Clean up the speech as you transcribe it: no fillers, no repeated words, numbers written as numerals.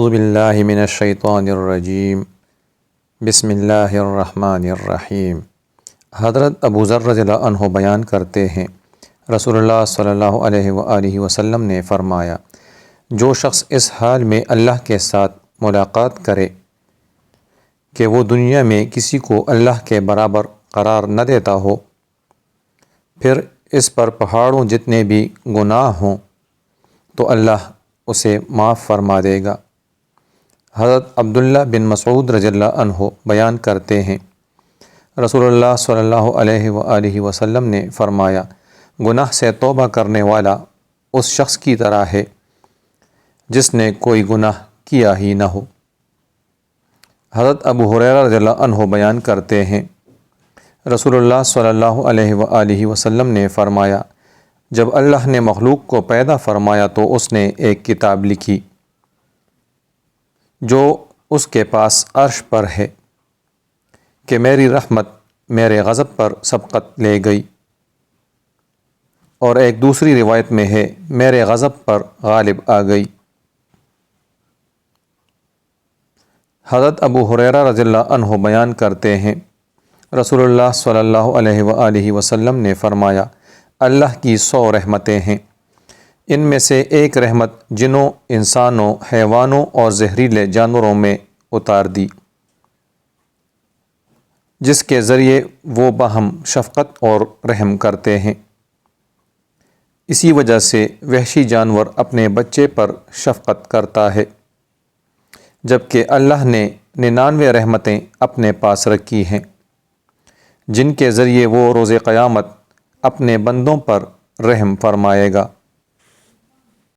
اعوذ باللہ من الشیطان الرجیم بسم اللہ الرحمن الرحیم۔ حضرت ابو ذر رضی اللہ عنہ بیان کرتے ہیں، رسول اللہ صلی اللہ علیہ وآلہ وسلم نے فرمایا، جو شخص اس حال میں اللہ کے ساتھ ملاقات کرے کہ وہ دنیا میں کسی کو اللہ کے برابر قرار نہ دیتا ہو، پھر اس پر پہاڑوں جتنے بھی گناہ ہوں تو اللہ اسے معاف فرما دے گا۔ حضرت عبداللہ بن مسعود رضی اللہ عنہ بیان کرتے ہیں، رسول اللہ صلی اللہ علیہ وآلہ وسلم نے فرمایا، گناہ سے توبہ کرنے والا اس شخص کی طرح ہے جس نے کوئی گناہ کیا ہی نہ ہو۔ حضرت ابو ہریرہ رضی اللہ عنہ بیان کرتے ہیں، رسول اللہ صلی اللہ علیہ وآلہ وسلم نے فرمایا، جب اللہ نے مخلوق کو پیدا فرمایا تو اس نے ایک کتاب لکھی جو اس کے پاس عرش پر ہے کہ میری رحمت میرے غضب پر سبقت لے گئی، اور ایک دوسری روایت میں ہے میرے غضب پر غالب آ گئی۔ حضرت ابو ہریرہ رضی اللہ عنہ بیان کرتے ہیں، رسول اللہ صلی اللہ علیہ وآلہ وسلم نے فرمایا، اللہ کی 100 رحمتیں ہیں، ان میں سے ایک رحمت جنوں، انسانوں، حیوانوں اور زہریلے جانوروں میں اتار دی، جس کے ذریعے وہ باہم شفقت اور رحم کرتے ہیں۔ اسی وجہ سے وحشی جانور اپنے بچے پر شفقت کرتا ہے، جبکہ اللہ نے 99 رحمتیں اپنے پاس رکھی ہیں جن کے ذریعے وہ روز قیامت اپنے بندوں پر رحم فرمائے گا۔